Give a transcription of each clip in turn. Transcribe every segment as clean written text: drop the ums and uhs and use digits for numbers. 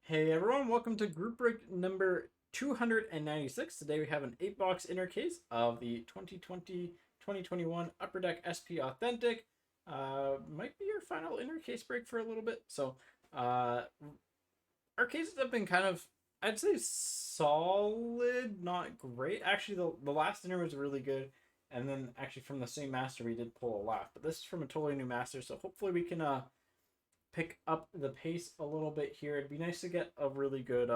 Hey everyone, welcome to group break number 296. Today we have an 8-box inner case of the 2020-2021 Upper Deck SP Authentic. Might be your final inner case break for a little bit. So, our cases have been kind of, I'd say, solid, not great. Actually, the last inner was really good. And then actually from the same master we did pull a laugh. But this is from a totally new master, so hopefully we can pick up the pace a little bit here. It'd be nice to get a really good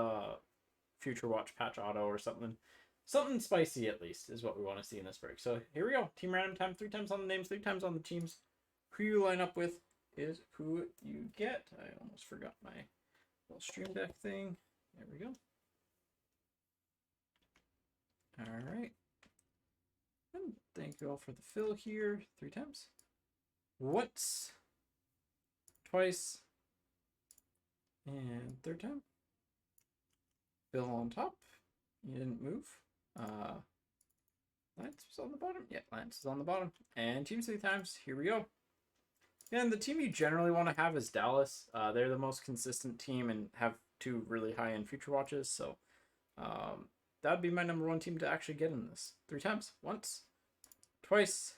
Future Watch patch auto or something. Something spicy at least is what we want to see in this break. So here we go. Team random time, 3 times on the names, 3 times on the teams. Who you line up with is who you get. I almost forgot my little stream deck thing. There we go. All right. And thank you all for the fill here. 3 times. Once. Twice. And third time. Bill on top. You didn't move. Lance was on the bottom. Yeah, Lance is on the bottom. And teams 3 times. Here we go. And the team you generally want to have is Dallas. They're the most consistent team and have 2 really high-end Future Watches. So that would be my #1 team to actually get in this. 3 times. Once. Twice.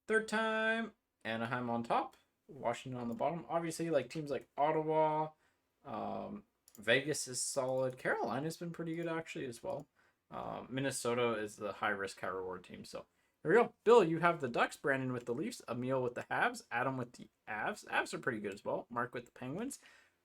Third time. Anaheim on top. Washington on the bottom. Obviously, like teams like Ottawa, Vegas is solid. Carolina's been pretty good actually as well. Minnesota is the high risk, high reward team. So here we go. Bill, you have the Ducks, Brandon with the Leafs, Emil with the Habs, Adam with the Avs. Avs are pretty good as well. Mark with the Penguins,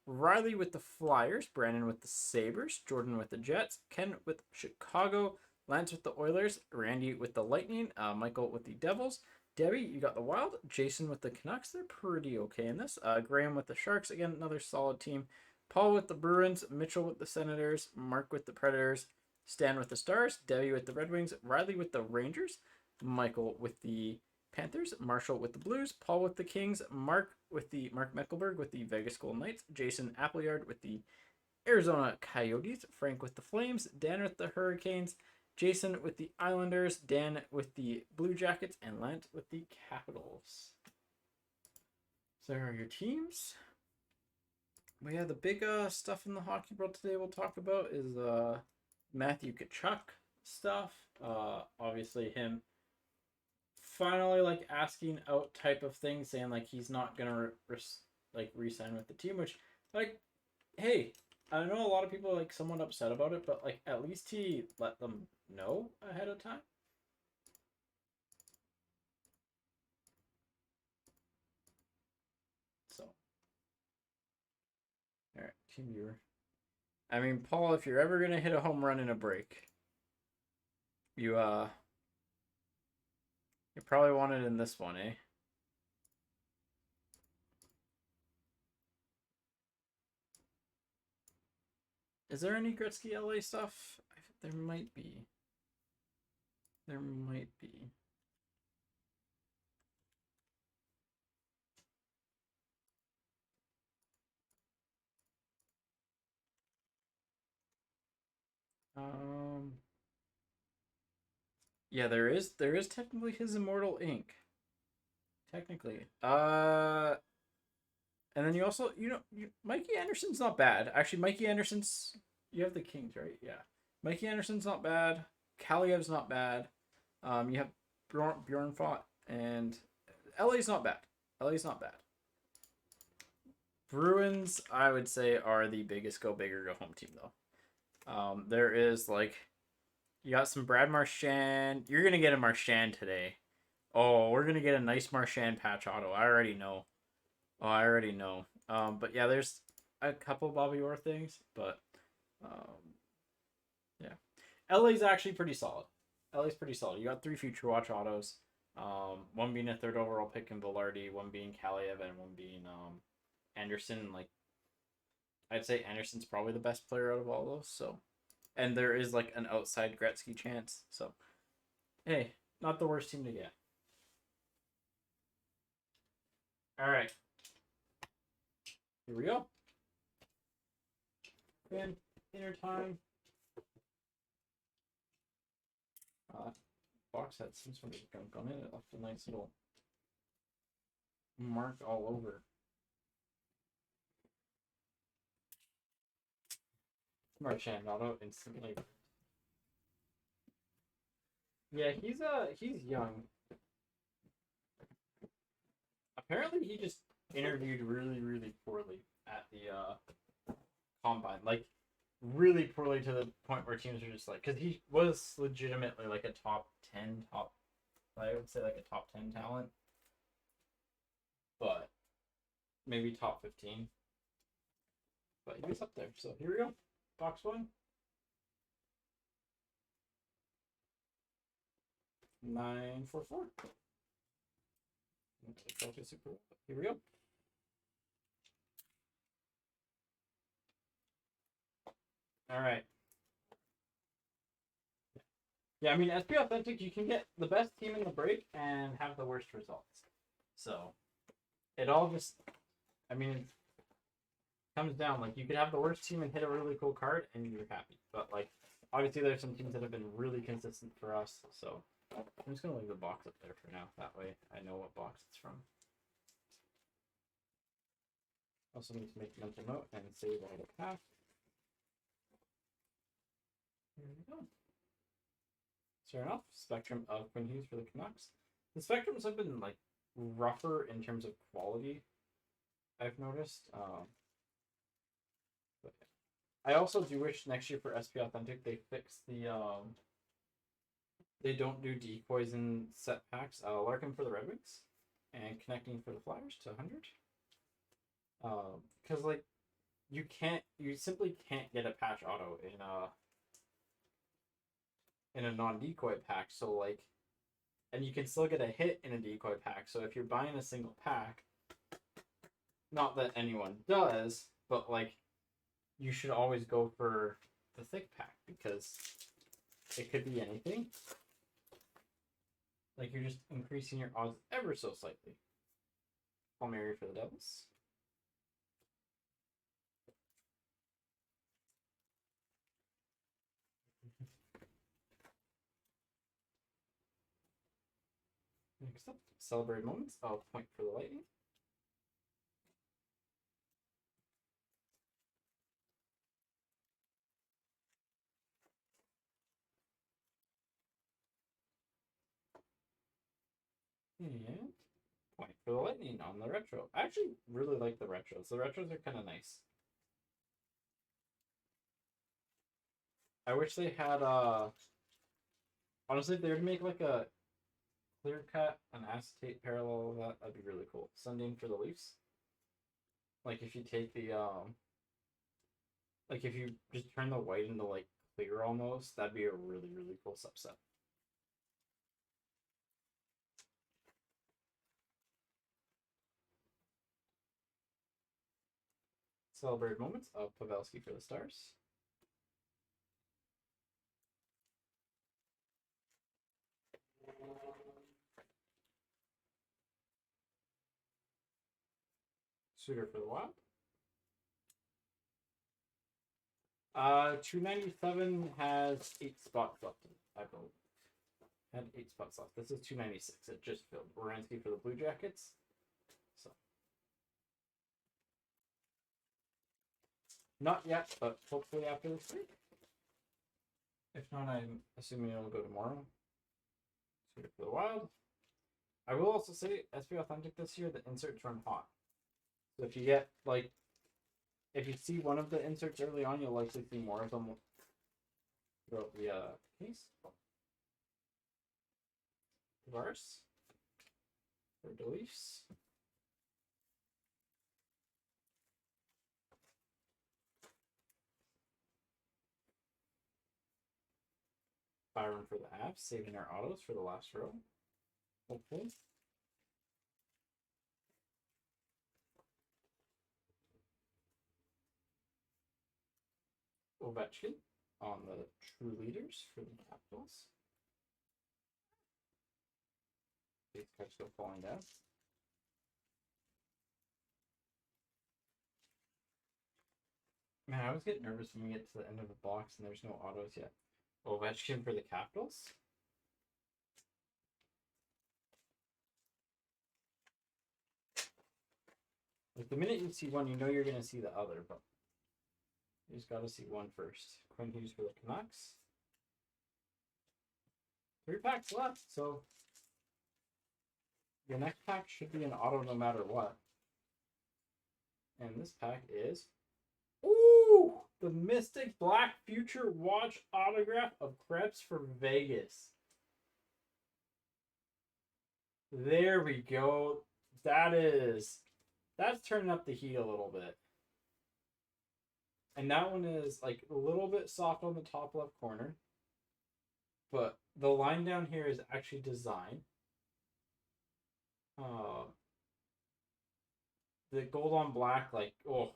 Riley with the Flyers, Brandon with the Sabres, Jordan with the Jets, Ken with Chicago, Lance with the Oilers, Randy with the Lightning, Michael with the Devils, Debbie, you got the Wild, Jason with the Canucks. They're pretty okay in this. Graham with the Sharks. Again, another solid team. Paul with the Bruins, Mitchell with the Senators, Mark with the Predators, Stan with the Stars, Debbie with the Red Wings, Riley with the Rangers, Michael with the Panthers, Marshall with the Blues, Paul with the Kings, Mark Meckelberg with the Vegas Golden Knights, Jason Appleyard with the Arizona Coyotes, Frank with the Flames, Dan with the Hurricanes, Jason with the Islanders, Dan with the Blue Jackets, and Lance with the Capitals. So there are your teams. But yeah, the big stuff in the hockey world today we'll talk about is Matthew Tkachuk stuff. Obviously him finally like asking out type of thing, saying like he's not gonna re-sign with the team, which like, hey, I know a lot of people are like somewhat upset about it, but like at least he let them know ahead of time. So, all right, team viewer. I mean, Paul, if you're ever gonna hit a home run in a break, you probably want it in this one, eh? Is there any Gretzky LA stuff? There might be. There might be. Um. Yeah, there is technically his Immortal Ink. Technically. And then you also, Mikey Anderson's not bad. Actually, Mikey Anderson's, you have the Kings, right? Yeah. Mikey Anderson's not bad. Kaliev's not bad. You have Bjorn Fott, and LA's not bad. LA's not bad. Bruins, I would say, are the biggest go big or go home team, though. There is, like, you got some Brad Marchand. You're going to get a Marchand today. Oh, we're going to get a nice Marchand patch auto. I already know. Oh, I already know. But yeah, there's a couple Bobby Orr things, but yeah, LA's actually pretty solid. LA's pretty solid. You got 3 Future Watch autos. One being a 3rd overall pick in Velarde, one being Kaliev, and one being Anderson. Like, I'd say Anderson's probably the best player out of all those. So, and there is like an outside Gretzky chance. So, hey, not the worst team to get. All right, here we go. And inner time. Box had some sort of gunk on it. It left a nice little mark all over. Marchand auto instantly. Yeah, he's young. Apparently, he just interviewed really poorly at the combine. Like, really poorly to the point where teams are just like, because he was legitimately like a top 10, I would say like a top 10 talent, but maybe top 15. But he was up there. So here we go. Box one. 944. Focus super. Here we go. All right. Yeah, I mean, SP Authentic, you can get the best team in the break and have the worst results. So, it all just, I mean, it comes down. Like, you could have the worst team and hit a really cool card, and you're happy. But, like, obviously, there's some teams that have been really consistent for us. So, I'm just going to leave the box up there for now. That way, I know what box it's from. Also need to make a mental note and save all the path. Here we go. Starting off, spectrum of Quinn Hughes for the Canucks. The spectrums have been like rougher in terms of quality, I've noticed. But I also do wish next year for SP Authentic they fix the they don't do decoys in set packs. Larkin for the Red Wings and connecting for the Flyers to 100. Because like you simply can't get a patch auto in a non-decoy pack. So like, and you can still get a hit in a decoy pack. So if you're buying a single pack, not that anyone does, but like, you should always go for the thick pack because it could be anything. Like you're just increasing your odds ever so slightly. Palmieri for the Devils. Next up, celebrate moments. I'll point for the Lightning. And point for the Lightning on the retro. I actually really like the retros. The retros are kind of nice. I wish they had honestly if they were to make like a clear cut, an acetate parallel of that'd be really cool. Sending for the Leafs. Like if you take the like if you just turn the white into like clear almost, that'd be a really cool subset. Celebrate moments of Pavelski for the Stars. Suitor for the Wild. 297 has 8 spots left, I believe. Had 8 spots left. This is 296. It just filled. Werenski for the Blue Jackets. So not yet, but hopefully after this week. If not, I'm assuming it'll go tomorrow. Suitor for the Wild. I will also say, SP Authentic this year, the inserts run hot. So if you get, like, if you see one of the inserts early on, you'll likely see more of them throughout the case. Tavares for the Leafs. Byron for the Avs, saving our autos for the last row. Hopefully. Ovechkin on the True Leaders for the Capitals. These cards go falling down. Man, I always get nervous when we get to the end of the box and there's no autos yet. Ovechkin for the Capitals. Like the minute you see one, you know you're going to see the other, but You just got to see one first. Quinn Hughes for the Canucks. 3 packs left, so your next pack should be an auto no matter what. And this pack is, ooh, the Mystic Black Future Watch autograph of Krebs for Vegas. There we go. That's turning up the heat a little bit. And that one is like a little bit soft on the top left corner. But the line down here is actually designed. The gold on black, like, oh,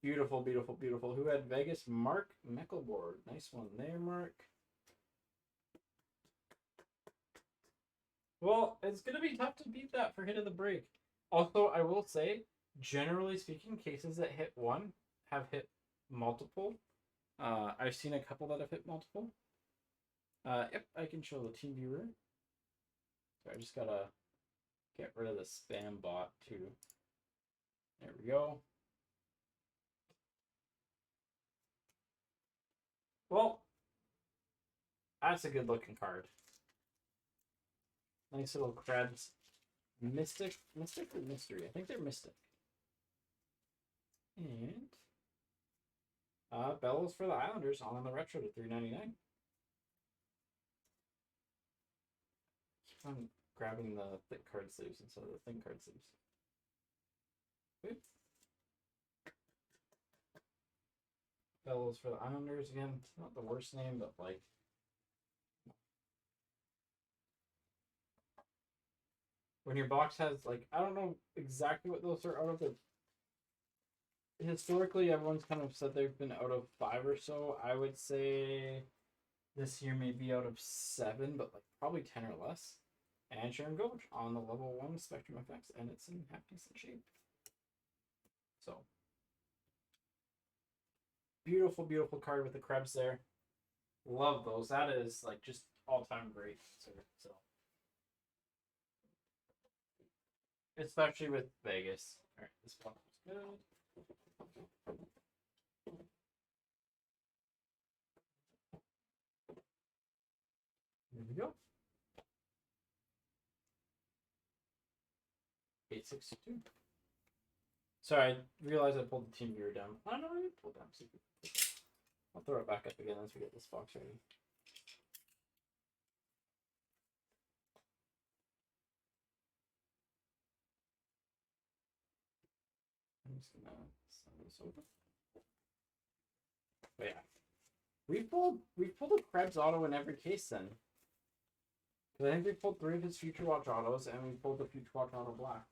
beautiful, beautiful, beautiful. Who had Vegas? Mark Meckelborg. Nice one there, Mark. Well, it's going to be tough to beat that for hit of the break. Also, I will say, generally speaking, cases that hit one have hit multiple. I've seen a couple that have hit multiple. Yep, I can show the team viewer. So I just got to get rid of the spam bot too. There we go. Well, that's a good looking card. Nice little Krebs. Mystic or Mystery? I think they're Mystic. And Bellows for the Islanders on the retro to $3.99. Keep on grabbing the thick card sleeves instead of the thin card sleeves. Good. Bellows for the Islanders again. It's not the worst name, but like, when your box has, like, I don't know exactly what those are out of. Historically, everyone's kind of said they've been out of 5 or so. I would say this year may be out of 7, but like probably 10 or less. And Sharon Goach on the level 1 Spectrum Effects, and it's in half decent shape. So, beautiful, beautiful card with the Krebs there. Love those. That is like just all-time great. So, especially with Vegas. All right, this one was good. There we go. 862. Sorry, I realized I pulled the team viewer down. I don't know, I pulled down. I'll throw it back up again once we get this box ready. I'm just gonna send this over. But yeah, we pulled a Krebs auto in every case then. Because I think we pulled 3 of his Future Watch autos, and we pulled the Future Watch auto black.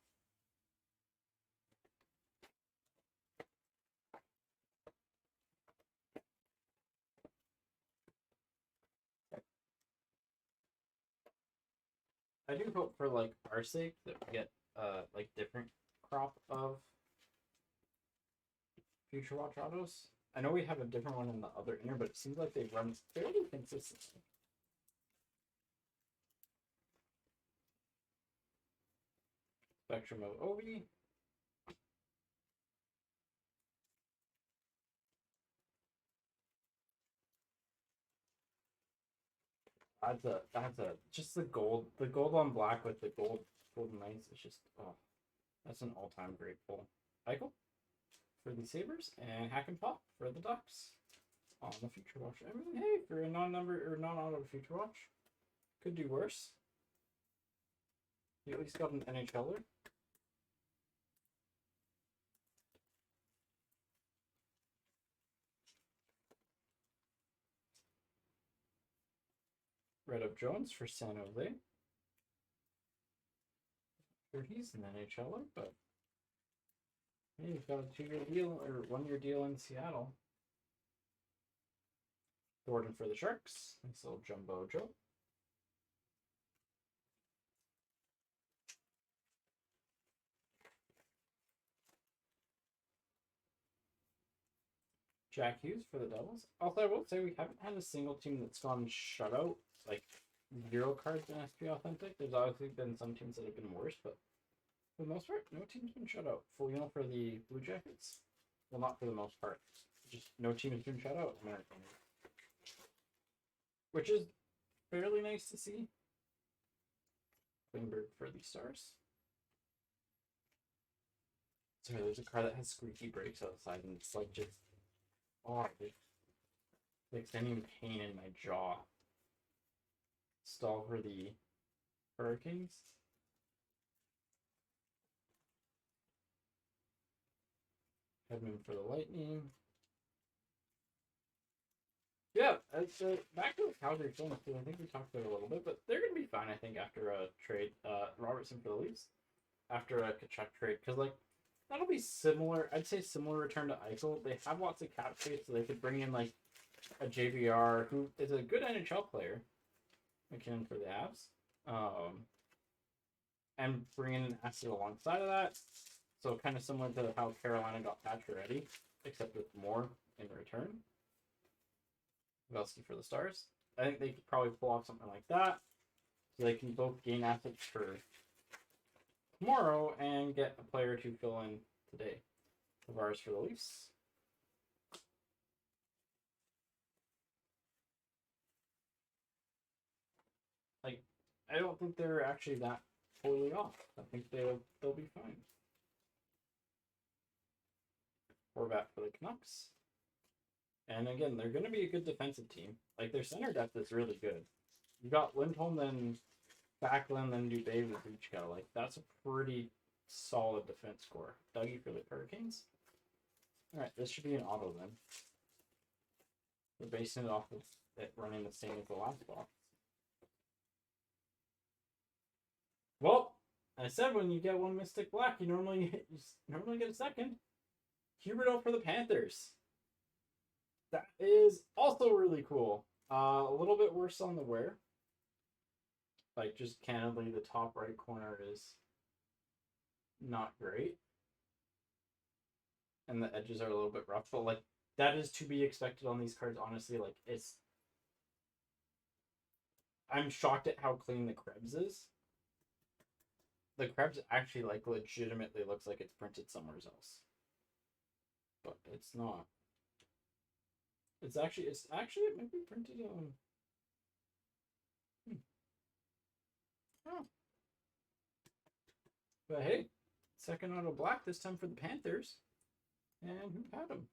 I do hope for like our sake that we get like different crop of Future Watch autos. I know we have a different one in the other inner, but it seems like they run fairly consistently. Spectrum of Ovi. That's a just the gold on black with the golden knights. It's just, oh, that's an all-time great pull. Eichel for the Sabres and Hack and Pop for the Ducks on the Future Watch. I mean, hey, for a non-number or non-auto Future Watch, could do worse. You at least got an NHLer. Red Up Jones for San Jose. Sure, he's an NHLer, but hey, he's got a 2-year deal or 1-year deal in Seattle. Gordon for the Sharks. Nice little Jumbo Joe. Jack Hughes for the Devils. Also, I will say we haven't had a single team that's gone shutout, like 0 cards in SP Authentic. There's obviously been some teams that have been worse, but for the most part, no team's been shut out. Foligno for the Blue Jackets. Well, not for the most part. just no team has been shut out, which is fairly nice to see. Klingberg for the Stars. Sorry, there's a car that has squeaky brakes outside, and it's like just like sending pain in my jaw. Stall for the Hurricanes. Hedman for the Lightning. Yeah, back to the Calgary Flames too. I think we talked about it a little bit, but they're gonna be fine. I think after a trade, Robertson for the Leafs, after a Tkachuk trade, because like that'll be similar. I'd say similar return to Eichel. They have lots of cap space, so they could bring in like a JVR who is a good NHL player, McKinnon for the Avs, and bring in an asset alongside of that. So kind of similar to how Carolina got Pacioretty, except with more in return. Pavelski for the Stars. I think they could probably pull off something like that, so they can both gain assets for tomorrow and get a player to fill in today. Tavares for the Leafs. Like, I don't think they're actually that totally off. I think they'll be fine. Horvat for the Canucks. And again, they're going to be a good defensive team. Like, their center depth is really good. You got Lindholm, then Backlund, then Dubé with Luchka. Like, that's a pretty solid defense score. Dougie for the Hurricanes. All right, this should be an auto then. We're basing it off of it running the same as the last box. Well, I said when you get one Mystic Black, you normally get a second. Huberdeau for the Panthers. That is also really cool. A little bit worse on the wear. Like, just candidly, the top right corner is not great. And the edges are a little bit rough. But, like, that is to be expected on these cards, honestly. Like, I'm shocked at how clean the Krebs is. The Krebs actually, like, legitimately looks like it's printed somewhere else. But it's not. It might be printed on. Oh. But hey, second auto black this time for the Panthers. And who had him?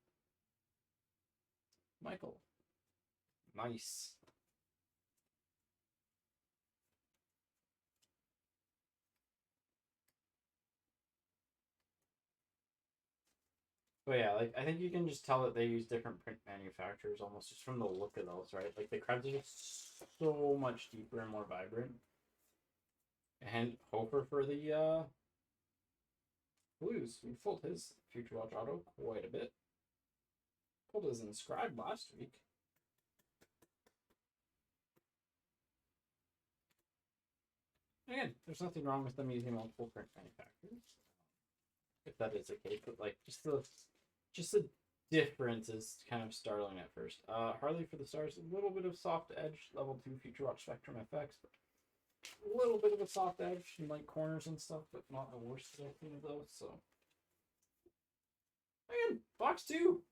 Michael. Nice. But yeah, like I think you can just tell that they use different print manufacturers almost just from the look of those, right? Like the Krebs are just so much deeper and more vibrant. And Hofer for the Blues. We pulled his Future Watch auto quite a bit. Pulled his Inscribed last week. Again, there's nothing wrong with them using multiple print manufacturers, if that is the case. But like, just the difference is kind of startling at first. Harley for the Stars, a little bit of soft edge, level 2 Future Watch Spectrum FX, but a little bit of a soft edge in like corners and stuff, but not the worst of those. So again, box 2,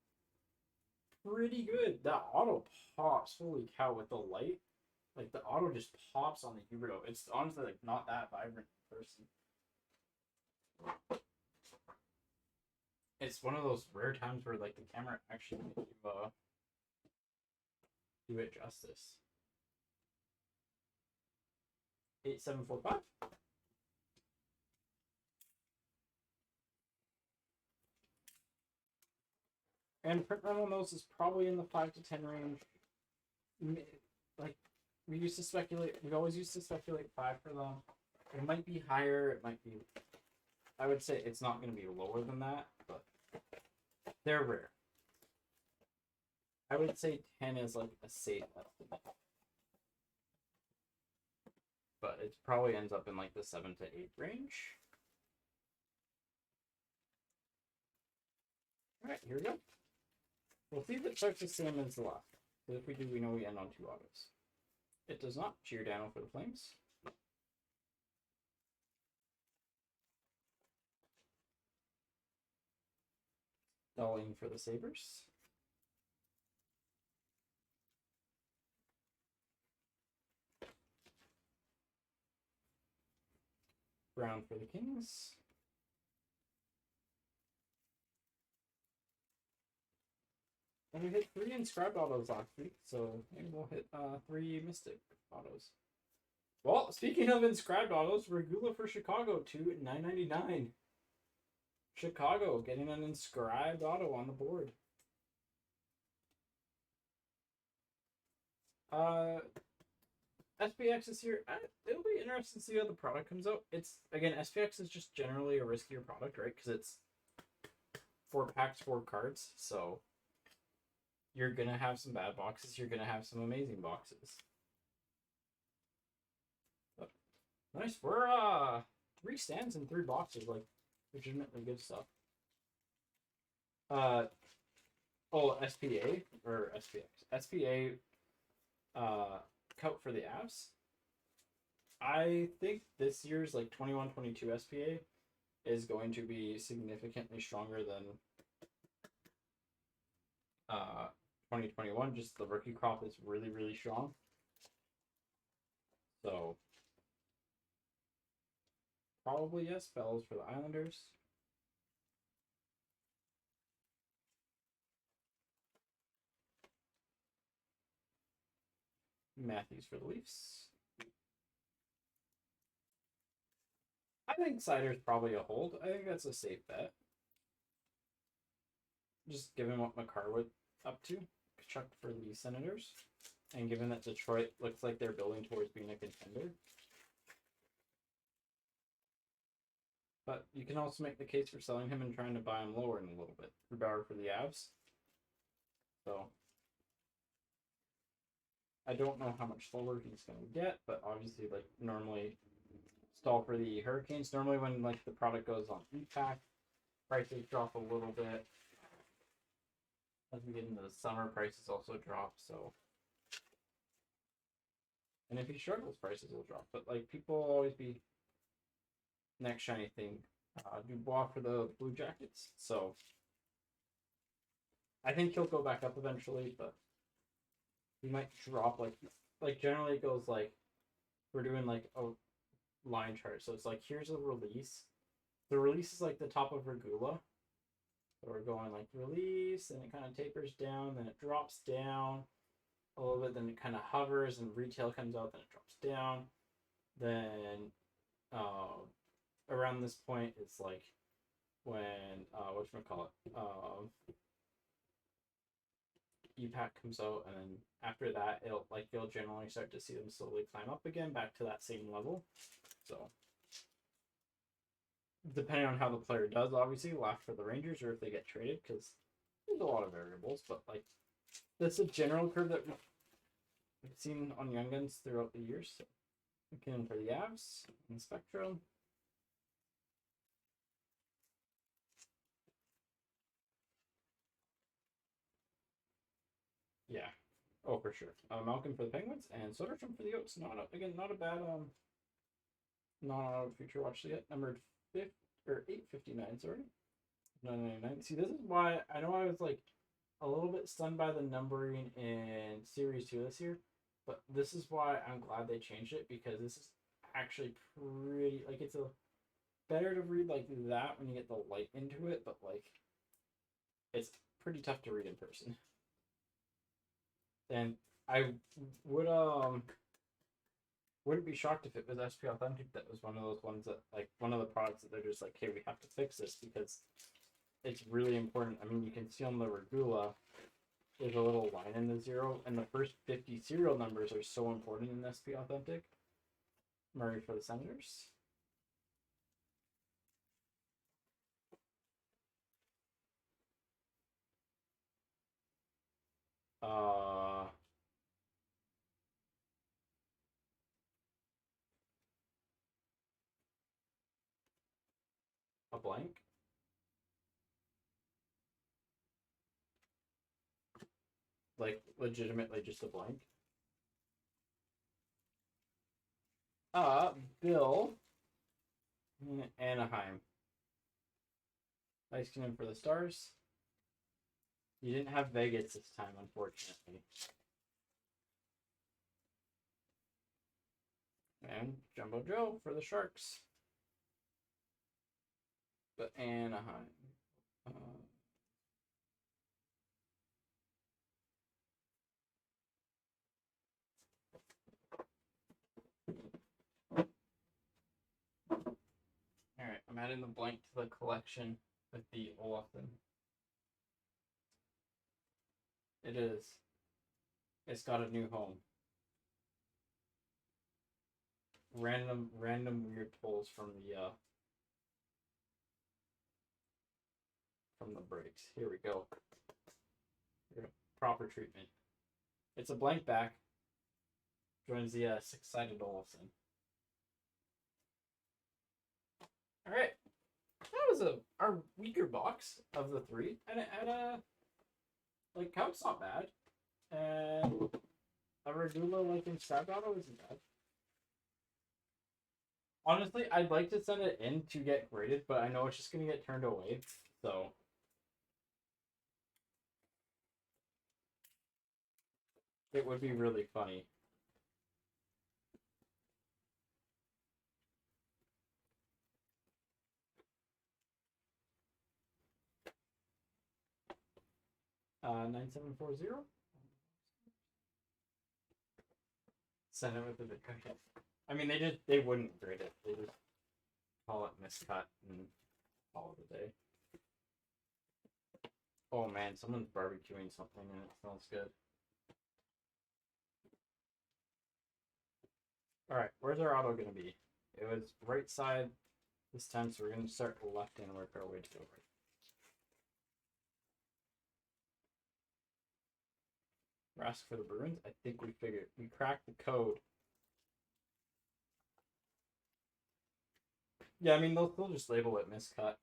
pretty good. That auto pops, holy cow, with the light. Like the auto just pops on the Huberdeau. It's honestly like not that vibrant in person. It's one of those rare times where like the camera actually makes you do it justice. 8745. And print run on those is probably in the 5 to 10 range. Like we always used to speculate 5 for them. It might be higher, it might be, I would say it's not going to be lower than that, but they're rare. I would say 10 is like a safe estimate. But it probably ends up in like the 7 to 8 range. Alright, here we go. We'll see if it starts the same as the last. Because if we do, we know we end on 2 autos. It does not. Giordano for the Flames. Darling for the Sabres. Brown for the Kings. And we hit 3 inscribed autos last week, so maybe we'll hit 3 Mystic autos. Well, speaking of inscribed autos, Regula for Chicago, 2/999. Chicago getting an inscribed auto on the board. SPX this year, it'll be interesting to see how the product comes out. It's, again, SPX is just generally a riskier product, right? Because it's 4 packs, 4 cards, so you're going to have some bad boxes, you're going to have some amazing boxes. But, nice, we're 3 stands and 3 boxes, like, legitimately good stuff. SPA, or SPX. SPA, Cout for the Avs. I think this year's like 21-22 SPA is going to be significantly stronger than 2021. Just the rookie crop is really, really strong. So probably yes, Bells for the Islanders. Matthews for the Leafs. I think Sider's probably a hold. I think that's a safe bet. Just given what McCarr was up to, Chuck for the Senators, and given that Detroit looks like they're building towards being a contender. But you can also make the case for selling him and trying to buy him lower in a little bit. Grubauer for the Avs. So I don't know how much lower he's going to get, but obviously, like, normally Stall for the Hurricanes. Normally when, like, the product goes on e-pack, prices drop a little bit. As we get into the summer, prices also drop, so. And if he struggles, prices will drop. But, like, people will always be next shiny thing. Dubois for the Blue Jackets. So I think he'll go back up eventually, but he might drop like generally it goes like we're doing like a line chart. So it's like here's a release. The release is like the top of Regula. So we're going like release, and it kind of tapers down, then it drops down a little bit, then it kind of hovers, and retail comes out, then it drops down. Then around this point, it's like when whatchamacallit, e-pack comes out, and then after that, you'll generally start to see them slowly climb up again back to that same level. So depending on how the player does, obviously, left for the Rangers or if they get traded, because there's a lot of variables, but like that's a general curve that we've seen on Young Guns throughout the years. So looking for the Avs and Spectrum. Yeah. Oh, for sure. Malcolm for the Penguins and Soderstrom for the Oats. Not a bad non-auto future watch yet. Numbered 859, sorry. 999. See, this is why I know I was like a little bit stunned by the numbering in Series 2 this year, but this is why I'm glad they changed it, because this is actually pretty, like, it's a better to read like that when you get the light into it, but like it's pretty tough to read in person. And I wouldn't be shocked if it was SP Authentic that was one of those ones that, like, one of the products that they're just like, hey, we have to fix this because it's really important. I mean, you can see on the Regula, there's a little line in the 0, and the first 50 serial numbers are so important in SP Authentic. Murray for the Senators. A blank. Like, legitimately just a blank. Bill Anaheim. Heiskanen for the Stars. You didn't have Vegas this time, unfortunately. And Jumbo Joe for the Sharks. But Anaheim. Alright, I'm adding the blank to the collection with the Olafson. It is. It's got a new home. Random weird pulls from the breaks. Here we go. Proper treatment. It's a blank back. Joins the six-sided Olafson. All right, that was our weaker box of the three, and it had like count's not bad, and a Regula like inscribed auto isn't bad. Honestly, I'd like to send it in to get graded, but I know it's just gonna get turned away, so. It would be really funny. Uh, 9740. Send it with the big cut. I mean, they wouldn't grade it. They just call it miscut and call it a day. Oh man, someone's barbecuing something and it smells good. Alright, where's our auto gonna be? It was right side this time, so we're gonna start left and work our way to the right. Rask for the Bruins. I think we figured we cracked the code. Yeah, I mean they'll just label it miscut.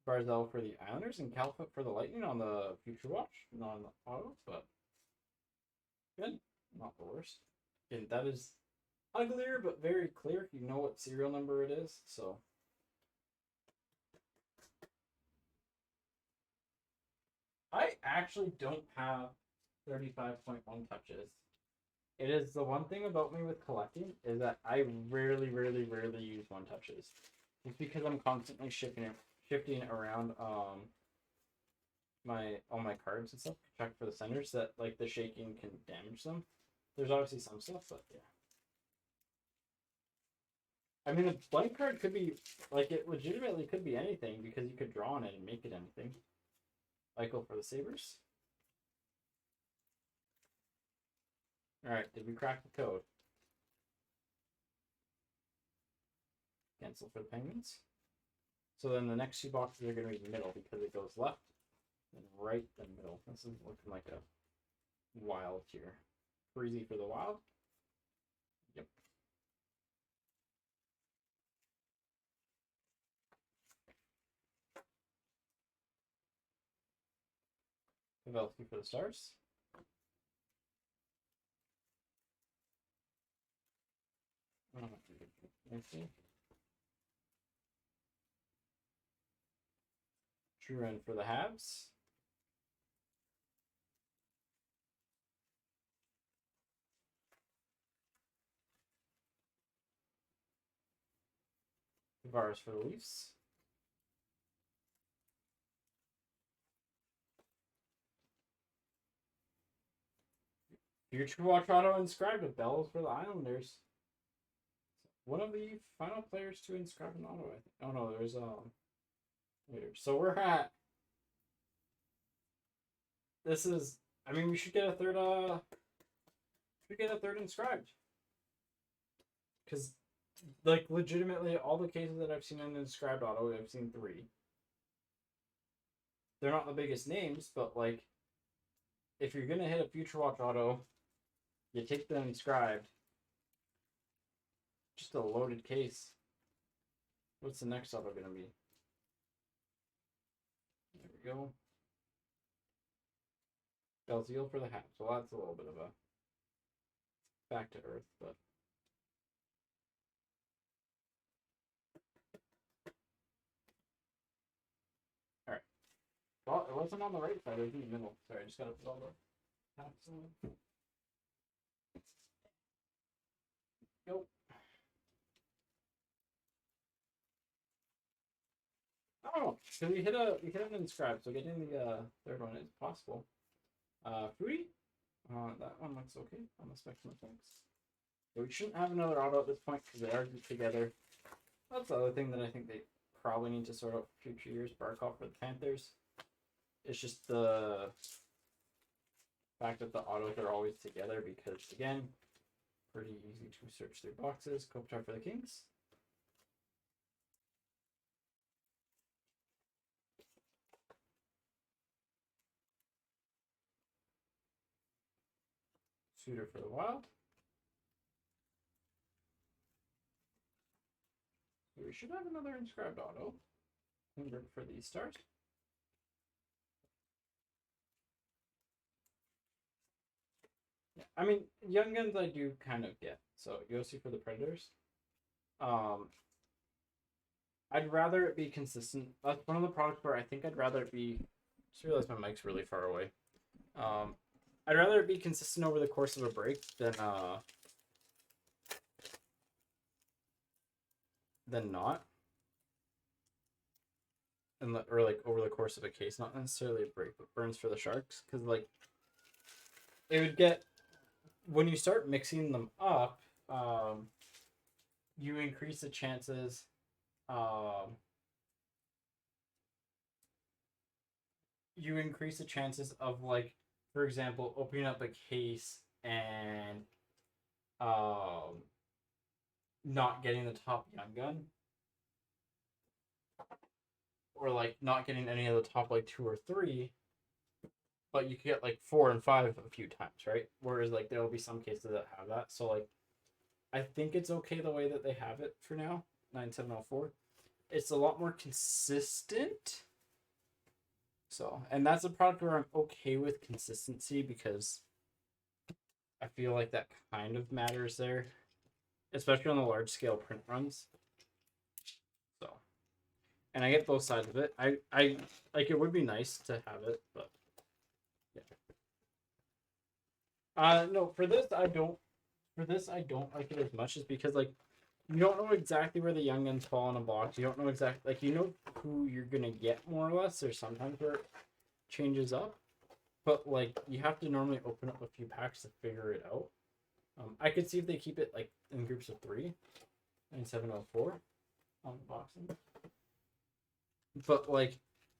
Barzell for the Islanders and Calfoot for the Lightning on the Future Watch, not on the autos, but good, not the worst. And that is uglier but very clear. You know what serial number it is, so. I actually don't have 35.1 touches. It is the one thing about me with collecting is that I rarely use one touches. It's because I'm constantly shifting around all my cards and stuff to check for the centers that like the shaking can damage them. There's obviously some stuff, but yeah. I mean, a blank card could be like it legitimately could be anything because you could draw on it and make it anything. Eichel for the Sabres. Alright, did we crack the code? Cancel for the Penguins. So then the next two boxes are going to be middle because it goes left and right then middle. This is looking like a Wild here. Freezy for the Wild. Yep. Pavelski for the Stars. Truran for the Habs. Tavares for the Leafs. Future Watch auto inscribed with Bells for the Islanders. One of the final players to inscribe an auto, I think. Oh no, there's later. So we're at. This is. I mean, we should get a third. Should get a third inscribed. Because, like, legitimately, all the cases that I've seen in the inscribed auto, I've seen 3. They're not the biggest names, but like, if you're gonna hit a Future Watch auto, you take the inscribed. Just a loaded case. What's the next auto gonna be? There we go. Belzile for the hat. So that's a little bit of a back to earth, but alright. Well, it wasn't on the right side, it was in the middle. Sorry, I just gotta put all the hats in. Nope. Oh, so we hit an inscribe, so getting the third one is possible. Foodie? That one looks okay on the spectrum of things. So we shouldn't have another auto at this point because they are grouped together. That's the other thing that I think they probably need to sort out for future years. Barkov for the Panthers. It's just the fact that the autos are always together because, again, pretty easy to search through boxes. Kopitar for the Kings. Suitor for the Wild. We should have another inscribed auto. Convert for these stars. Yeah, I mean, Young Guns I do kind of get. So Yossi for the Predators. I'd rather it be consistent. That's one of the products where I think I'd rather it be. Just realized my mic's really far away. I'd rather it be consistent over the course of a break than not. Or like over the course of a case, not necessarily a break, but burns for the Sharks, because like it would get when you start mixing them up, you increase the chances. You increase the chances of, like, for example, opening up a case and not getting the top Young Gun, or like not getting any of the top like 2 or 3, but you can get like 4 and 5 a few times, right? Whereas like there will be some cases that have that. So like I think it's okay the way that they have it for now. 9704. It's a lot more consistent. So, and that's a product where I'm okay with consistency because I feel like that kind of matters there, especially on the large scale print runs. So, and I get both sides of it. I like, it would be nice to have it, but yeah. No, for this I don't like it as much, just because like you don't know exactly where the Young Guns fall in a box. You don't know exactly, like, you know who you're gonna get more or less. There's sometimes where it changes up, but like you have to normally open up a few packs to figure it out. I could see if they keep it like in groups of 3 and 704 on the boxing. But like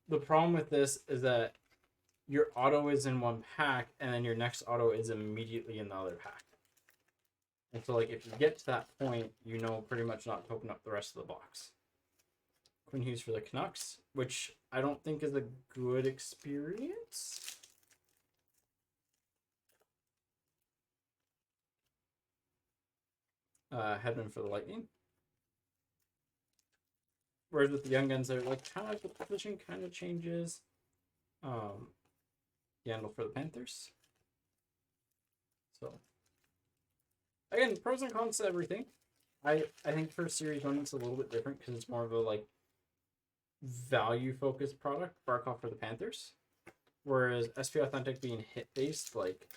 the problem with this is that your auto is in one pack and then your next auto is immediately in the other pack. And so like if you get to that point, you know pretty much not to open up the rest of the box. Quinn Hughes for the Canucks, which I don't think is a good experience. Hedman for the Lightning. Whereas with the Young Guns, they're like kind of, the position kind of changes. Yandel for the Panthers. So again, pros and cons to everything. I think for Series 1 it's a little bit different because it's more of a like value focused product. Barkov for the Panthers. Whereas SP Authentic being hit based, like,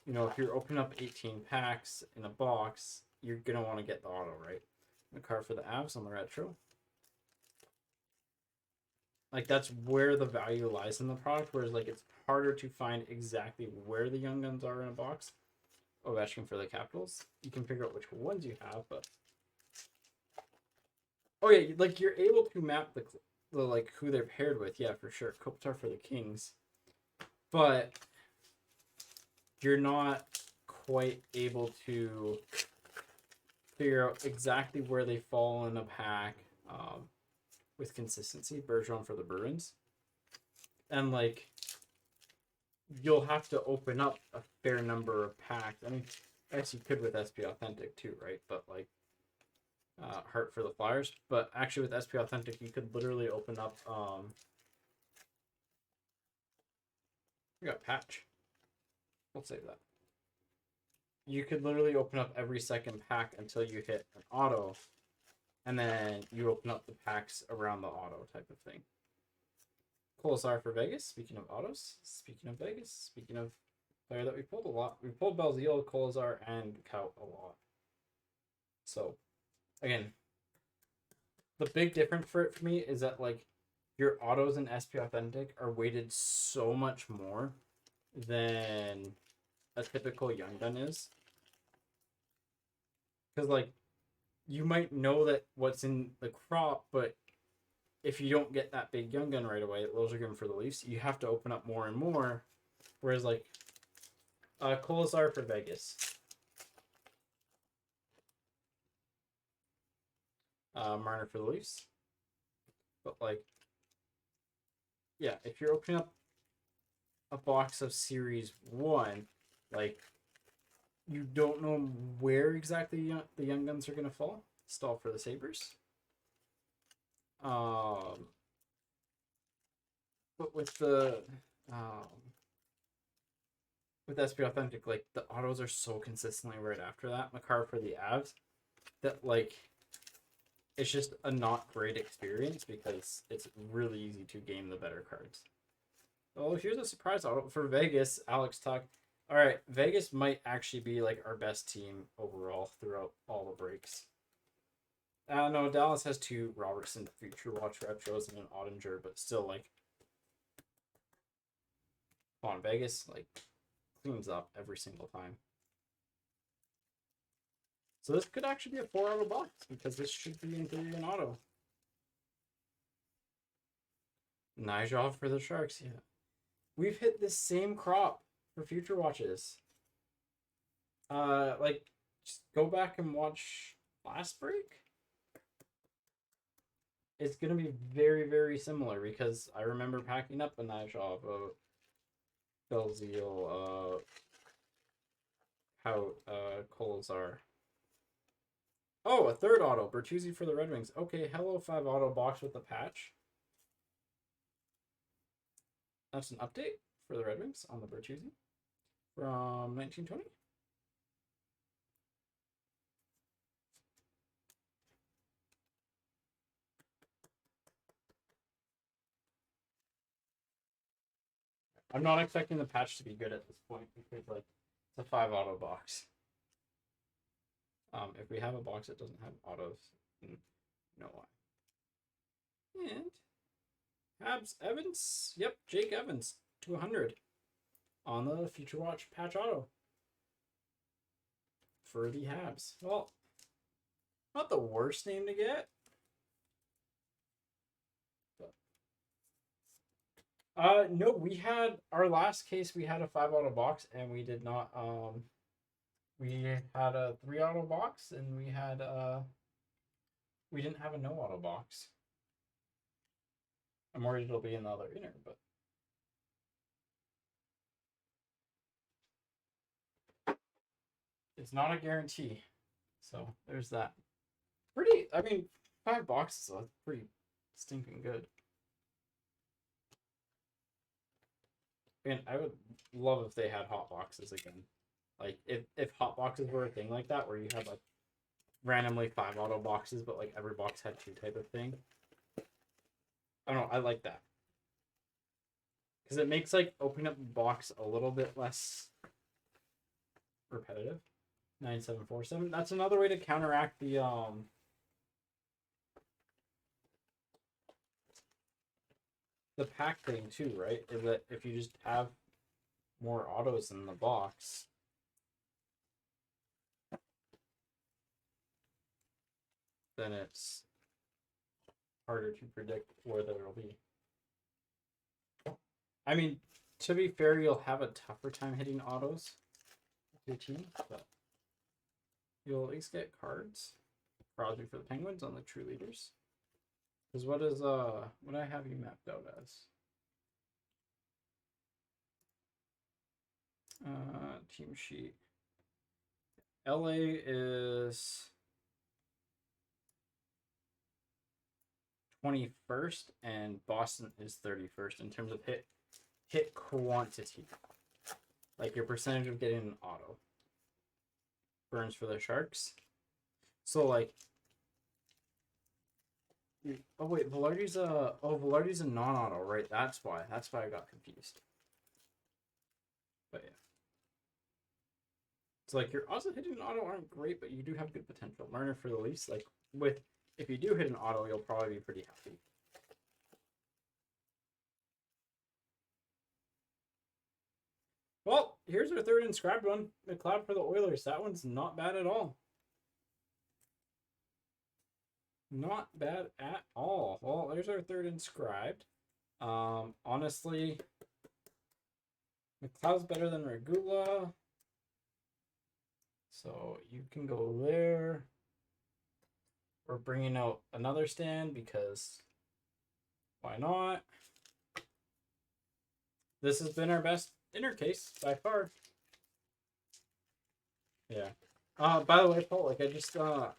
you know, if you're opening up 18 packs in a box, you're gonna want to get the auto, right? The card for the Avs on the retro. Like that's where the value lies in the product, whereas like it's harder to find exactly where the Young Guns are in a box. Ovechkin for the Capitals. You can figure out which ones you have, but oh yeah, like you're able to map the like who they're paired with, yeah, for sure. Kopitar for the Kings, but you're not quite able to figure out exactly where they fall in a pack with consistency. Bergeron for the Bruins, and like you'll have to open up a fair number of packs. I mean, I guess you could with SP Authentic too, right? But like Hart for the Flyers. But actually with SP Authentic, you could literally open up we got Patch. We'll save that. You could literally open up every second pack until you hit an auto, and then you open up the packs around the auto type of thing. Kolesar for Vegas. Speaking of autos, speaking of Vegas, speaking of player that we pulled a lot. We pulled Belzile, Kolesar, and Kaut a lot. So, again, the big difference for me is that, like, your autos in SP Authentic are weighted so much more than a typical Young Gun is. Because, like, you might know that what's in the crop, but if you don't get that big Young Gun right away, those are given for the Leafs. You have to open up more and more. Whereas, like, Kolesar for Vegas. Marner for the Leafs. But, like, yeah, if you're opening up a box of Series 1, like, you don't know where exactly the Young Guns are going to fall. Stall for the Sabres. But with the with SP Authentic, like, the autos are so consistently right after that. Makar for the Avs, that, like, it's just a not great experience because it's really easy to game the better cards. Oh, here's a surprise auto for Vegas. Alex Tuch. All right, Vegas might actually be like our best team overall throughout all the breaks. No, Dallas has 2 Robertson Future Watch retros and an Ottinger, but still, like, come on, Vegas, like, cleans up every single time. So this could actually be a 4 auto box because this should be in theory an auto. Nijov for the Sharks, yeah. We've hit the same crop for Future Watches. Like, just go back and watch last break. It's gonna be very, very similar because I remember packing up a Nijov, Belzile, how Kolesar. Oh, a 3rd auto, Bertuzzi for the Red Wings. Okay, hello 5 auto box with the patch. That's an update for the Red Wings on the Bertuzzi from 1920. I'm not expecting the patch to be good at this point because, like, it's a 5 auto box. If we have a box that doesn't have autos, no why. And Habs Evans, yep, Jake Evans, 200 on the Future Watch patch auto for the Habs. Well, not the worst name to get. No, we had our last case. We had a 5 auto box, and we did not. We had a 3 auto box, and we had we didn't have a no auto box. I'm worried it'll be in the other inner, but it's not a guarantee. So there's that. Pretty. I mean, 5 boxes. So that's pretty stinking good. And I would love if they had hot boxes again. Like, if hot boxes were a thing like that, where you had, like, randomly 5 auto boxes, but, like, every box had 2 type of thing. I don't know. I like that because it makes, like, opening up the box a little bit less repetitive. 9747. That's another way to counteract the pack thing too, right? Is that if you just have more autos in the box, then it's harder to predict where it'll be. I mean, to be fair, you'll have a tougher time hitting autos with your team, but you'll at least get cards. Crosby for the Penguins on the True Leaders. Because what is what I have you mapped out as? Team sheet. LA is 21st and Boston is 31st in terms of hit quantity. Like, your percentage of getting an auto. Burns for the Sharks. So, like, oh wait, Velarde's a non-auto, right? That's why I got confused. But yeah. So, like, your odds of hitting an auto aren't great, but you do have good potential. Marner for the Leafs, like, if you do hit an auto, you'll probably be pretty happy. Well, here's our third inscribed one. McLeod for the Oilers. That one's not bad at all. Not bad at all. Well, there's our third inscribed. Honestly, McLeod's better than Regula. So you can go there. We're bringing out another stand because why not? This has been our best inner case by far. Yeah. By the way, Paul, like I just I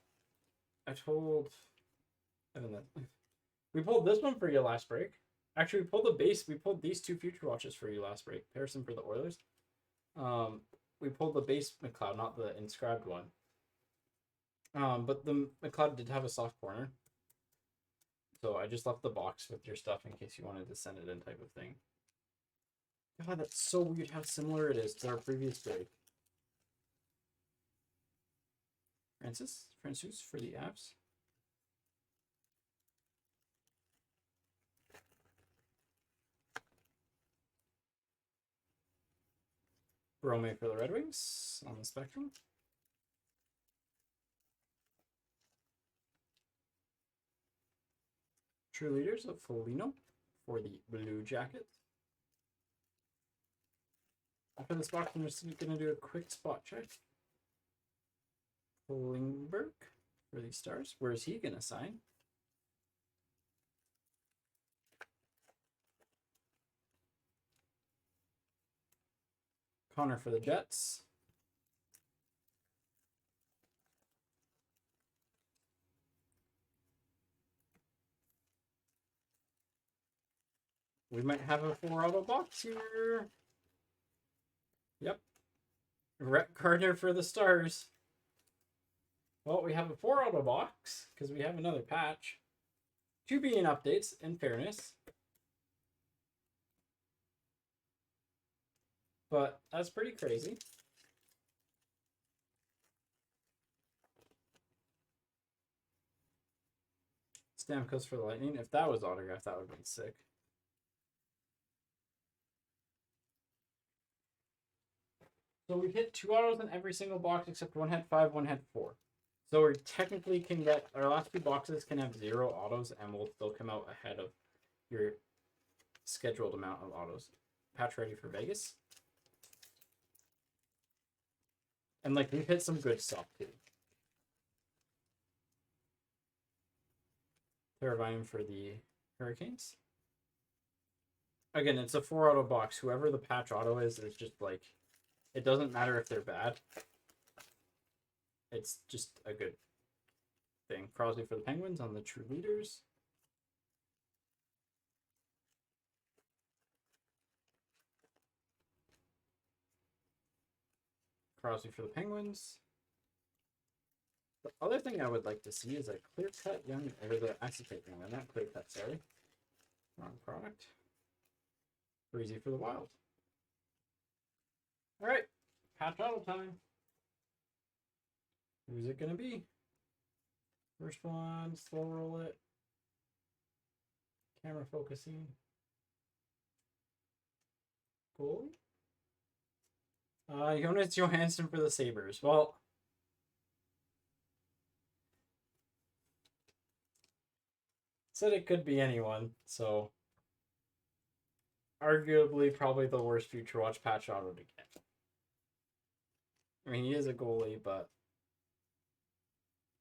told Evan that we pulled this one for you last break. Actually, we pulled the base. We pulled these two future watches for you last break. Harrison for the Oilers. We pulled the base McLeod, not the inscribed one. But the McLeod did have a soft corner. So I just left the box with your stuff in case you wanted to send it in type of thing. God, that's so weird how similar it is to our previous break. Francis for the Avs. Brome for the Red Wings on the spectrum. True Leaders of Foligno for the Blue Jackets. After this box, I'm just going to do a quick spot check. Klingberg for the Stars. Where is he going to sign? Connor for the Jets. We might have a 4 auto box here. Yep. Rhett Gardner for the Stars. Well, we have a 4 auto box because we have another patch. 2 being updates, in fairness. But that's pretty crazy. Stamkos for the Lightning. If that was autographed, that would have been sick. So we hit 2 autos in every single box except one had 5, one had 4. So we technically can get, our last 2 boxes can have 0 autos and we'll still come out ahead of your scheduled amount of autos. Patch ready for Vegas. And like we've hit some good stuff too. Teravainen for the Hurricanes. Again, it's a 4 auto box. Whoever the patch auto is just like, it doesn't matter if they're bad. It's just a good thing. Crosby for the Penguins on the True Leaders. Crosby for the Penguins. The other thing I would like to see is a clear-cut young, or the acetate young, not clear-cut, sorry. Wrong product. Breezy for the Wild. All right, patch auto time. Who's it gonna be? First one, slow roll it. Camera focusing. Goalie. Jonas Johansson for the Sabres. Well, said it could be anyone, so arguably probably the worst Future Watch patch auto to get. I mean, he is a goalie, but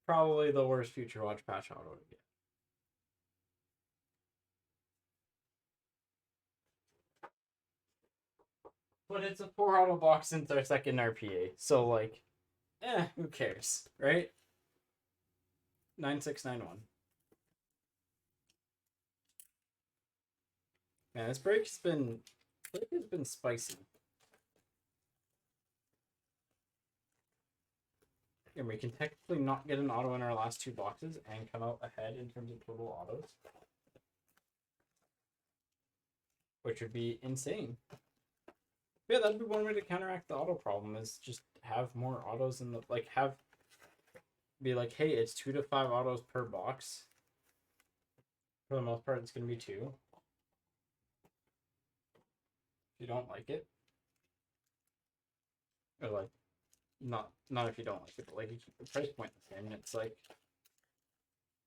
probably the worst Future Watch patch auto to get. But it's a 4 auto box since our second RPA, so like, who cares, right? 9691. Man, this break has been spicy. And we can technically not get an auto in our last 2 boxes and come out ahead in terms of total autos. Which would be insane. Yeah, that'd be one way to counteract the auto problem is just have more autos in the, like, be like, hey, it's 2 to 5 autos per box. For the most part, it's going to be 2. If you don't like it. Or like, not if you don't like it, but like you keep the price point the same, and it's like,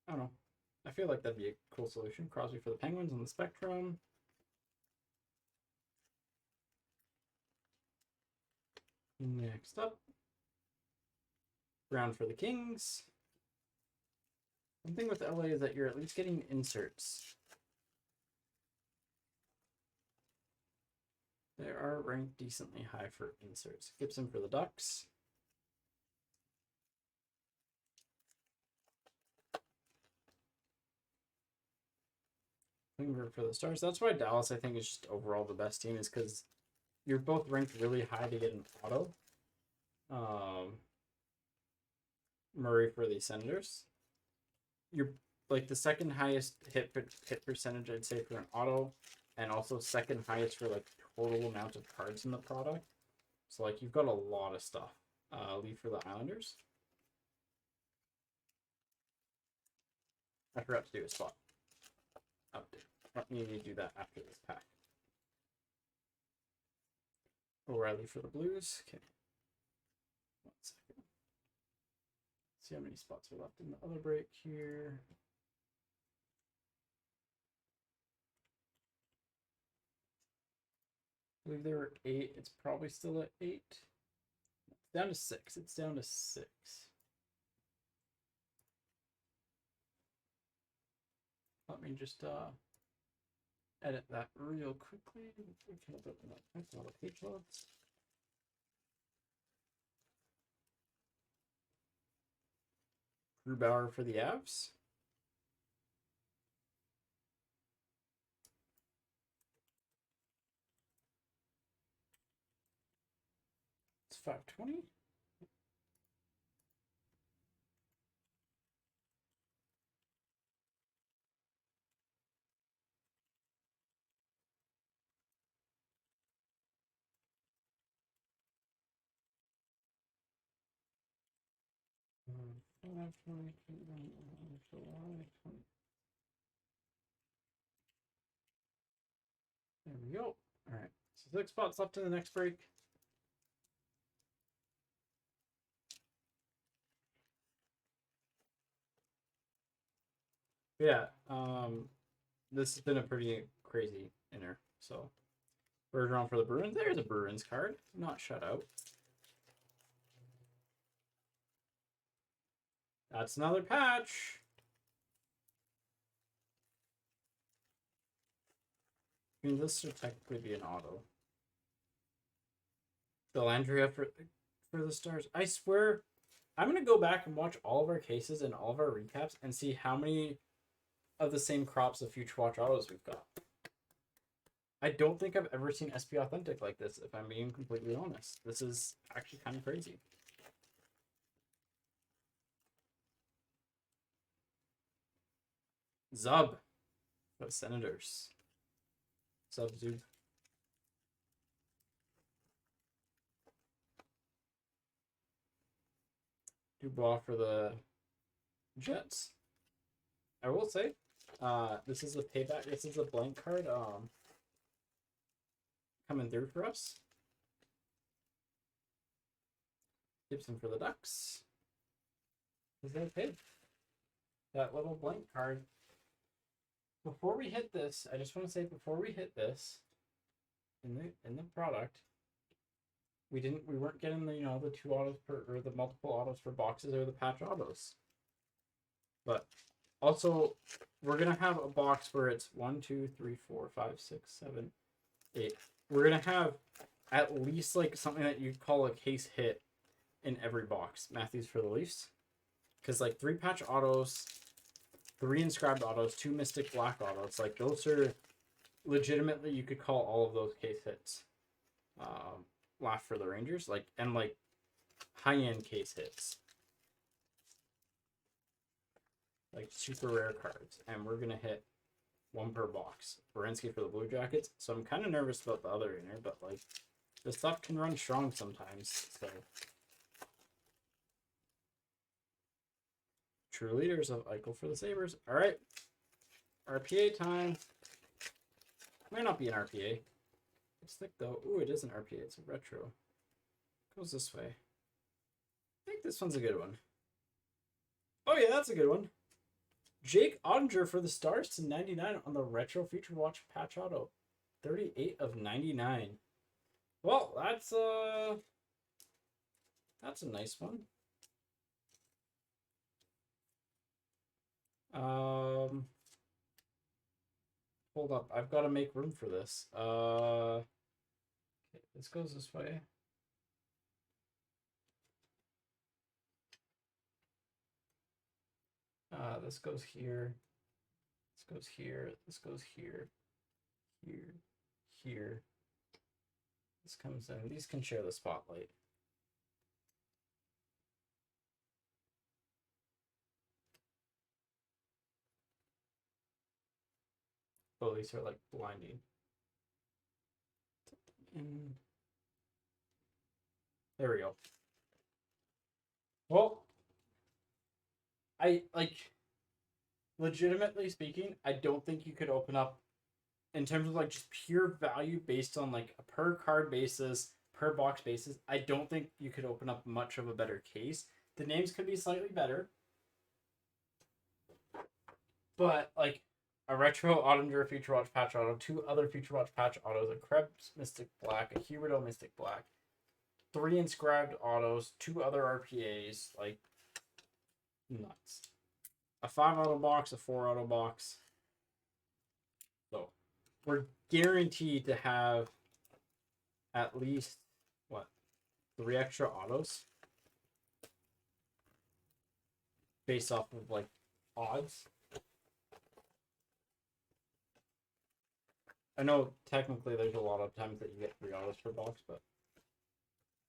I don't know. I feel like that'd be a cool solution. Crosby for the Penguins on the Spectrum. Next up, Brown for the Kings. One thing with LA is that you're at least getting inserts. They are ranked decently high for inserts. Gibson for the Ducks. Klingberg for the Stars. That's why Dallas, I think, is just overall the best team, is because you're both ranked really high to get an auto. Murray for the Senators. You're like the second highest hit percentage, I'd say, for an auto, and also second highest for like total amount of cards in the product. So like you've got a lot of stuff. Leave for the Islanders. I forgot to do a spot update. Let me do that after this pack. O'Reilly for the Blues. Okay. 1 second. See how many spots are left in the other break here. I believe there were 8. It's probably still at 8. It's down to 6. It's down to 6. Let me just edit that real quickly. We can open up a lot of page loads. Grubauer for the Avs. It's 520. There we go. All right. So 6 spots left in the next break. Yeah. This has been a pretty crazy inner. So Bergeron for the Bruins. There's a Bruins card. Not shut out. That's another patch. I mean, this should technically be an auto. Dellandrea for the Stars. I swear, I'm going to go back and watch all of our cases and all of our recaps and see how many of the same crops of Future Watch autos we've got. I don't think I've ever seen SP Authentic like this, if I'm being completely honest. This is actually kind of crazy. Zub for the Senators. Zub Zub. Dubois for the Jets. I will say, this is a payback. This is a blank card coming through for us. Gibson for the Ducks. Is that paid? That little blank card. Before we hit this, I just want to say before we hit this in the product, we weren't getting the the 2 autos per, or the multiple autos for boxes, or the patch autos. But also, we're gonna have a box where it's 1, 2, 3, 4, 5, 6, 7, 8. We're gonna have at least like something that you'd call a case hit in every box. Matthews for the Leafs, because like 3 patch autos, 3 inscribed autos, 2 Mystic Black autos, like those are legitimately, you could call all of those case hits. Laugh for the Rangers, like, and like high-end case hits, like super rare cards, and we're gonna hit 1 per box. Werenski for the Blue Jackets. So I'm kind of nervous about the other inner, but like this stuff can run strong sometimes. So True Leaders of Eichel for the Sabres. All right, RPA time. Might not be an RPA. It's thick though. Ooh, it is an RPA. It's a retro Goes this way. I think this one's a good one. Oh yeah, that's a good one. Jake Ottinger for the Stars to 99 on the Retro Future Watch patch auto. 38 of 99. Well, that's a nice one. Hold up, I've got to make room for this. Okay, this goes this way. This goes here. This goes here. This goes here. Here. Here. This comes in. These can share the spotlight. Oh, these are like blinding. And there we go. Well, I like, legitimately speaking, I don't think you could open up in terms of like just pure value based on like a per card basis, per box basis. I don't think you could open up much of a better case. The names could be slightly better, but like a retro Ottinger Future Watch patch auto, 2 other Future Watch patch autos, a Krebs Mystic Black, a Huberdeau Mystic Black, 3 inscribed autos, 2 other RPAs, like nuts. A 5 auto box, a 4 auto box. So we're guaranteed to have at least what, 3 extra autos based off of like odds. I know technically there's a lot of times that you get 3 autos per box, but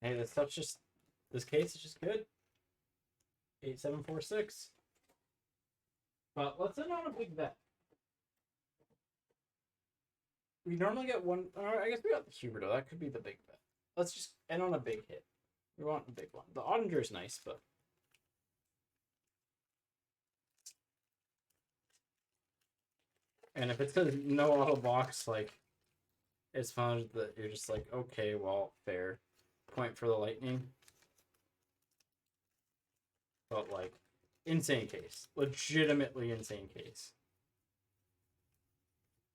hey, this stuff's just, this case is just good. 8746. But let's end on a big bet. We normally get one. I guess we got the Huberdeau. That could be the big bet. Let's just end on a big hit. We want a big one. The Ottinger is nice, but and if it's a no auto box, like it's fun that you're just like, okay, well, fair. Point for the Lightning. But like, insane case. Legitimately insane case.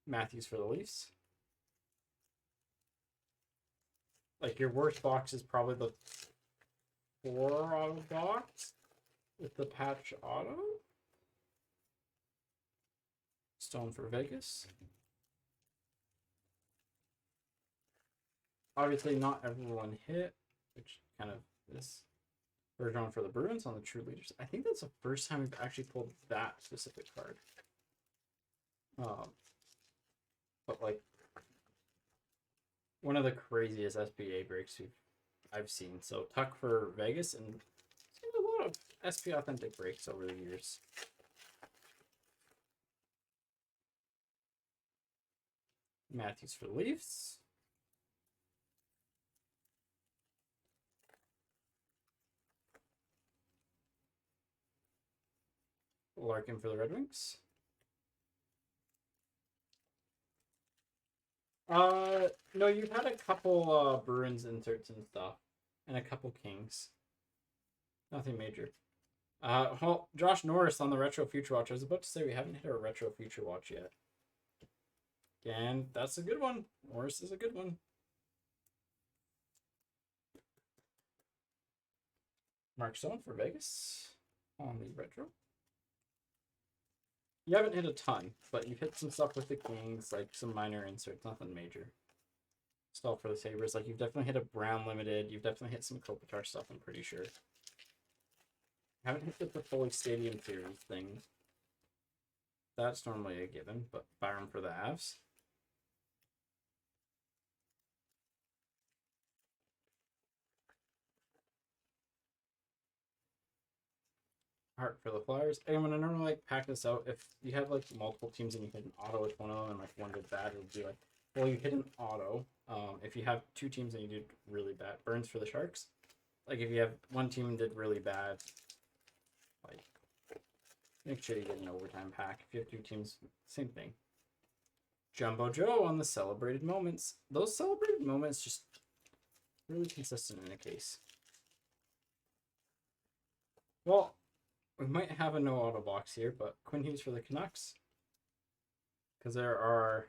Matthews for the Leafs. Like, your worst box is probably the 4 auto box with the patch auto. Stone for Vegas. Obviously, not everyone hit, which kind of is. Bergeron for the Bruins on the True Leaders. I think that's the first time we've actually pulled that specific card. But like, one of the craziest SPA breaks I've seen. So Tuck for Vegas, and seen a lot of SP Authentic breaks over the years. Matthews for the Leafs. Larkin for the Red Wings. No, you've had a couple Bruins inserts and stuff, and a couple Kings. Nothing major. Well, Josh Norris on the Retro Future Watch. I was about to say we haven't hit a Retro Future Watch yet. And that's a good one. Norris is a good one. Mark Stone for Vegas on the Retro. You haven't hit a ton, but you've hit some stuff with the Kings, like some minor inserts, nothing major. Stuff for the Sabres, like you've definitely hit a Brown Limited. You've definitely hit some Kopitar stuff, I'm pretty sure. Haven't hit the Foley Stadium Series thing. That's normally a given, but Byram for the Avs. Hart for the Flyers. And when I normally like pack this out, if you have like multiple teams and you hit an auto with one of them and like one did bad, it would be like, well, you hit an auto. If you have 2 teams and you did really bad, Burns for the Sharks. Like if you have one team and did really bad, like make sure you get an overtime pack. If you have 2 teams, same thing. Jumbo Joe on the Celebrated Moments. Those Celebrated Moments just Really consistent in a case. Well, we might have a no auto box here, but Quinn Hughes for the Canucks. Because there are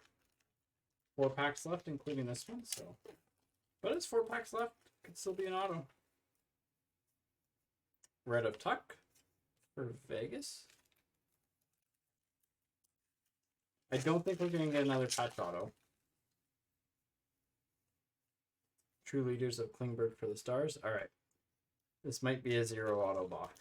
4 packs left, including this one, so. But it's 4 packs left. Could still be an auto. Red of Tuck for Vegas. I don't think we're going to get another patch auto. True Leaders of Klingberg for the Stars. All right. This might be a 0 auto box.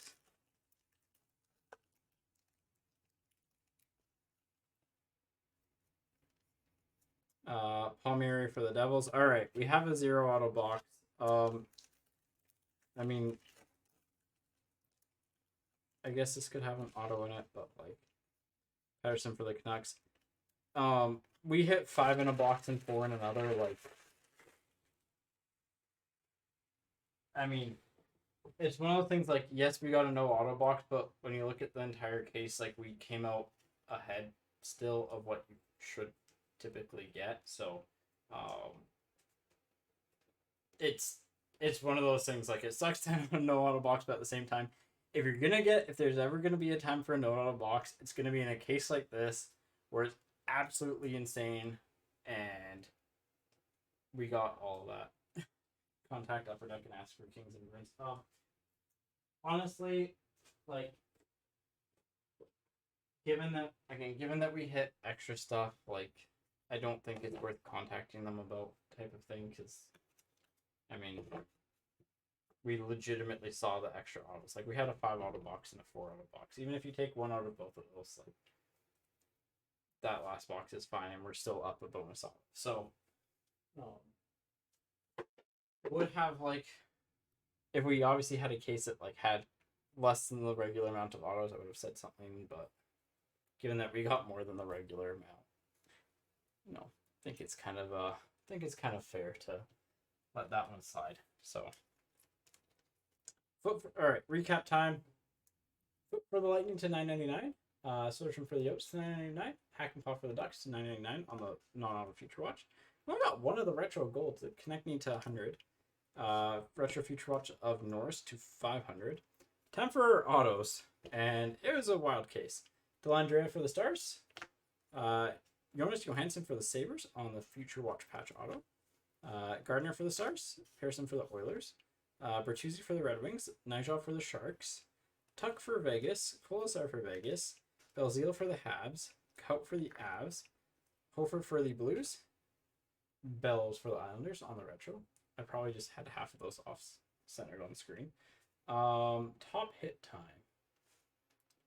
Palmieri for the Devils. All right. We have a 0 auto box. I mean, I guess this could have an auto in it, but like Patterson for the Canucks. We hit 5 in a box and 4 in another. Like, I mean, it's one of the things. Like, yes, we got a no auto box, but when you look at the entire case, like we came out ahead still of what you should typically get. So, it's one of those things. Like, it sucks to have a no auto box, but at the same time, if there's ever gonna be a time for a no auto box, it's gonna be in a case like this where it's absolutely insane, and we got all of that. Contact Upper Deck and ask for Kings and Bruins. Honestly, like, given that we hit extra stuff, like, I don't think it's worth contacting them about type of thing, because, I mean, we legitimately saw the extra autos. Like, we had a 5 auto box and a 4 auto box. Even if you take 1 out of both of those, like, that last box is fine, and we're still up a bonus auto. So, would have, like, if we obviously had a case that like had less than the regular amount of autos, I would have said something, but given that we got more than the regular amount, I think it's kind of fair to let that one slide. So, all right, recap time. Foot for the Lightning to $9.99. Soderstrom for the Oats to $9.99. Hakanpää for the Ducks to $9.99 on the non-auto Future Watch. We got one of the retro gold to connect me to 100. Retro Future Watch of Norris to 500. Time for autos, and it was a wild case. Dellandrea for the Stars. Jonas Johansson for the Sabres on the Future Watch patch auto. Gardner for the Stars. Pearson for the Oilers. Bertuzzi for the Red Wings. Nigel for the Sharks. Tuck for Vegas. Colasar for Vegas. Belzile for the Habs. Kaut for the Avs. Hofer for the Blues. Bellows for the Islanders on the retro. I probably just had half of those off-centered on screen. Top hit time.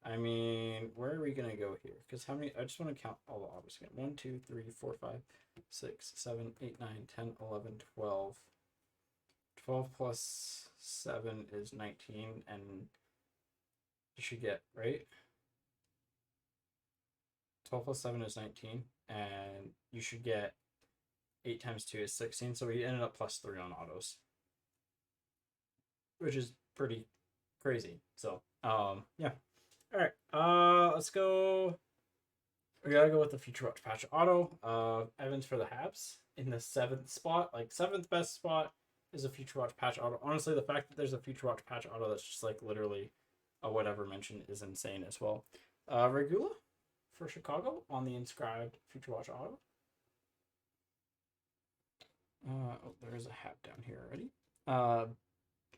I mean, where are we going to go here? Because how many... I just want to count all the autos again. 1, 2, 3, 4, 5, 6, 7, 8, 9, 10, 11, 12. 12 plus 7 is 19, and you should get, right? 12 plus 7 is 19, and you should get 8 times 2 is 16, so we ended up plus 3 on autos, which is pretty crazy. So, yeah. All right, let's go. We gotta go with the Future Watch patch auto. Evans for the Habs in the 7th spot. Like, 7th best spot is a Future Watch patch auto. Honestly, the fact that there's a Future Watch patch auto that's just like literally a whatever mention is insane as well. Regula for Chicago on the inscribed Future Watch auto. There's a hat down here already.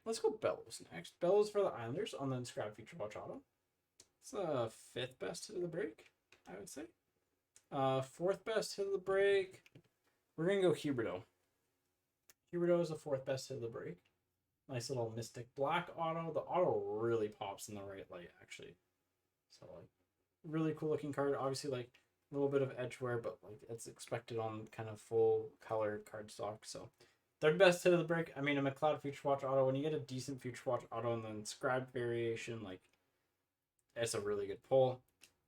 Let's go Bellows next. Bellows for the Islanders on the inscribed Future Watch auto. It's the 5th best hit of the break, I would say. 4th best hit of the break. We're gonna go Huberdeau. Huberdeau is the 4th best hit of the break. Nice little Mystic Black auto. The auto really pops in the right light, actually. So, like, really cool looking card. Obviously, like, a little bit of edge wear, but like it's expected on kind of full color cardstock. So, 3rd best hit of the break. I mean, a McLeod Future Watch auto. When you get a decent Future Watch auto and then inscribed variation, like, it's a really good pull.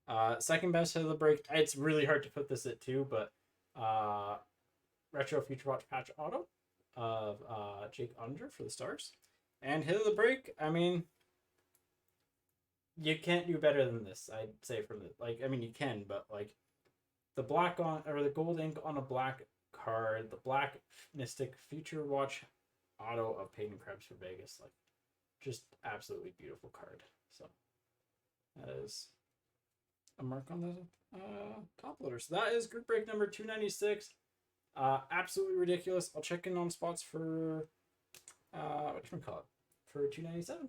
2nd best hit of the break. It's really hard to put this at 2, but retro Future Watch patch auto of Jake Oettinger for the Stars. And hit of the break. I mean, you can't do better than this, I'd say. From the, like, I mean, you can, but like the black on, or the gold ink on a black card, the black Mystic Future Watch auto of Peyton Krebs for Vegas. Like, just absolutely beautiful card. So that is a mark on the top loader. So that is group break number 296. Absolutely ridiculous. I'll check in on spots for whatchamacallit, for 297.